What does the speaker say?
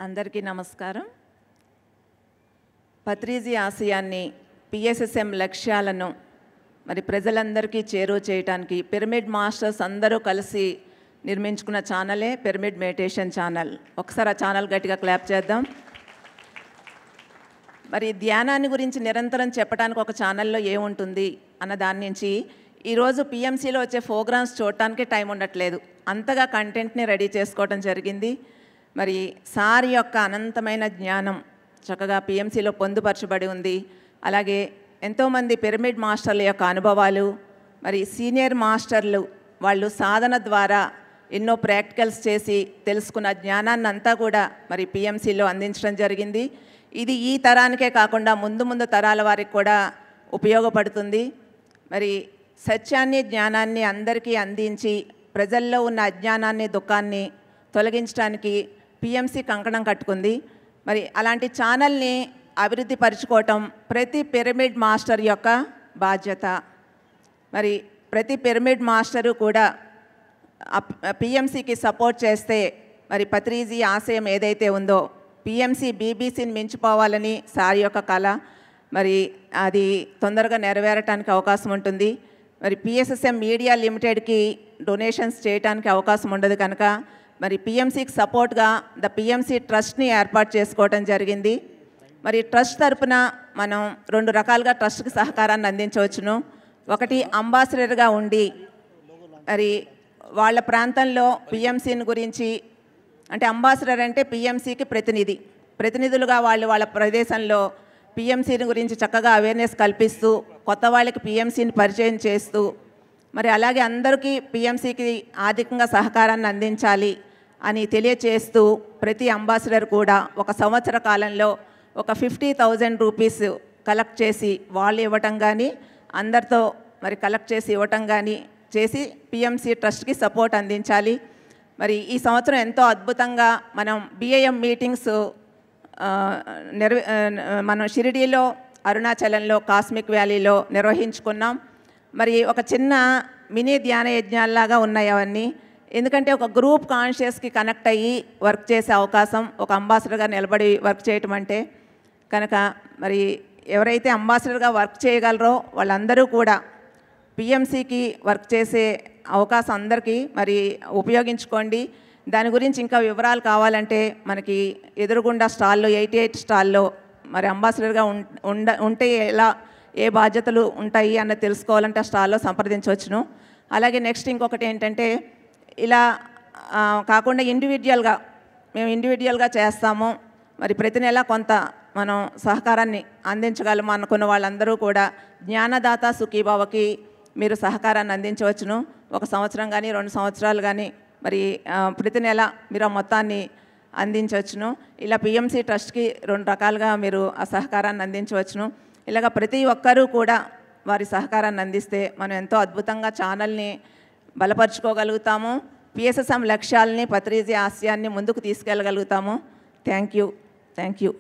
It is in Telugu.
అందరికీ నమస్కారం. పత్రిజీ ఆశయాన్ని పిఎస్ఎస్ఎం లక్ష్యాలను మరి ప్రజలందరికీ చేరువ చేయడానికి పిరమిడ్ మాస్టర్స్ అందరూ కలిసి నిర్మించుకున్న ఛానలే పిరమిడ్ మెడిటేషన్ ఛానల్. ఒకసారి ఆ ఛానల్ గట్టిగా క్లాప్ చేద్దాం. మరి ధ్యానాన్ని గురించి నిరంతరం చెప్పడానికి ఒక ఛానల్లో ఏముంటుంది అన్న దాని నుంచి ఈరోజు పిఎంసీలో వచ్చే ప్రోగ్రామ్స్ చూడటానికి టైం ఉండట్లేదు. అంతగా కంటెంట్ని రెడీ చేసుకోవడం జరిగింది. మరి సార్ యొక్క అనంతమైన జ్ఞానం చక్కగా పిఎంసీలో పొందుపరచబడి ఉంది. అలాగే ఎంతోమంది పిరమిడ్ మాస్టర్ల యొక్క అనుభవాలు, మరి సీనియర్ మాస్టర్లు వాళ్ళు సాధన ద్వారా ఎన్నో ప్రాక్టికల్స్ చేసి తెలుసుకున్న జ్ఞానాన్ని అంతా కూడా మరి పిఎంసీలో అందించడం జరిగింది. ఇది ఈ తరానికే కాకుండా ముందు తరాల వారికి కూడా ఉపయోగపడుతుంది. మరి సత్యాన్ని జ్ఞానాన్ని అందరికీ అందించి ప్రజల్లో ఉన్న అజ్ఞానాన్ని దుఃఖాన్ని తొలగించడానికి పిఎంసీ కంకణం కట్టుకుంది. మరి అలాంటి ఛానల్ని అభివృద్ధి పరుచుకోవటం ప్రతి పిరమిడ్ మాస్టర్ యొక్క బాధ్యత. మరి ప్రతి పిరమిడ్ మాస్టరు కూడా పిఎంసీకి సపోర్ట్ చేస్తే మరి పత్రిజీ ఆశయం ఏదైతే ఉందో పిఎంసీ బీబీసీని మించిపోవాలని సార్ యొక్క కళ, మరి అది తొందరగా నెరవేరటానికి అవకాశం ఉంటుంది. మరి పిఎస్ఎస్ఎం మీడియా లిమిటెడ్కి డొనేషన్స్ చేయడానికి అవకాశం ఉండదు కనుక మరి పిఎంసీకి సపోర్ట్గా ద పిఎంసీ ట్రస్ట్ని ఏర్పాటు చేసుకోవడం జరిగింది. మరి ట్రస్ట్ తరపున మనం 2 రకాలుగా ట్రస్ట్కి సహకారాన్ని అందించవచ్చును. ఒకటి అంబాసిడర్గా ఉండి మరి వాళ్ళ ప్రాంతంలో పిఎంసీని గురించి, అంటే అంబాసిడర్ అంటే పిఎంసీకి ప్రతినిధులుగా వాళ్ళ ప్రదేశంలో పిఎంసీని గురించి చక్కగా అవేర్నెస్ కల్పిస్తూ కొత్త వాళ్ళకి పిఎంసీని పరిచయం చేస్తూ మరి అలాగే అందరికీ పిఎంసీకి ఆర్థికంగా సహకారాన్ని అందించాలి అని తెలియచేస్తూ ప్రతి అంబాసిడర్ కూడా 1 సంవత్సర కాలంలో ఒక 50,000 రూపీస్ కలెక్ట్ చేసి వాళ్ళు ఇవ్వటం కానీ అందరితో మరి కలెక్ట్ చేసి ఇవ్వటం కానీ చేసి పిఎంసీ ట్రస్ట్కి సపోర్ట్ అందించాలి. మరి ఈ సంవత్సరం ఎంతో అద్భుతంగా మనం బిఐఎం మీటింగ్స్ మనం షిరిడీలో, అరుణాచలంలో, కాస్మిక్ వ్యాలీలో నిర్వహించుకున్నాం. మరి ఒక చిన్న మినీ ధ్యాన యజ్ఞాల్లాగా ఉన్నాయి అవన్నీ. ఎందుకంటే ఒక గ్రూప్ కాన్షియస్కి కనెక్ట్ అయ్యి వర్క్ చేసే అవకాశం, ఒక అంబాసిడర్గా నిలబడి వర్క్ చేయటం అంటే కనుక మరి ఎవరైతే అంబాసిడర్గా వర్క్ చేయగలరో వాళ్ళందరూ కూడా పిఎంసీకి వర్క్ చేసే అవకాశం అందరికీ మరి ఉపయోగించుకోండి. దాని గురించి ఇంకా వివరాలు కావాలంటే మనకి ఎదురుగుండా స్టాల్లో 88 స్టాల్లో మరి అంబాసిడర్గా ఉంటే ఏ బాధ్యతలు ఉంటాయి అన్నది తెలుసుకోవాలంటే ఆ స్టాల్లో సంప్రదించవచ్చును. అలాగే నెక్స్ట్ ఇంకొకటి ఏంటంటే ఇలా కాకుండా మేము ఇండివిజువల్గా చేస్తాము. మరి ప్రతి నెల కొంత మనం సహకారాన్ని అందించగలము అనుకున్న వాళ్ళందరూ కూడా జ్ఞానదాత సుఖీభావకి మీరు సహకారాన్ని అందించవచ్చును. 1 సంవత్సరం కానీ 2 సంవత్సరాలు కానీ మరి ప్రతి నెల మీరు ఆ మొత్తాన్ని అందించవచ్చును. ఇలా పిఎంసీ ట్రస్ట్కి 2 రకాలుగా మీరు ఆ సహకారాన్ని అందించవచ్చును. ఇలాగ ప్రతి ఒక్కరూ కూడా వారి సహకారాన్ని అందిస్తే మనం ఎంతో అద్భుతంగా ఛానల్ని బలపరుచుకోగలుగుతాము. పిఎస్ఎస్ఎం లక్ష్యాలని, పత్రిజీ ఆశయాన్ని ముందుకు తీసుకెళ్ళగలుగుతాము. Thank you.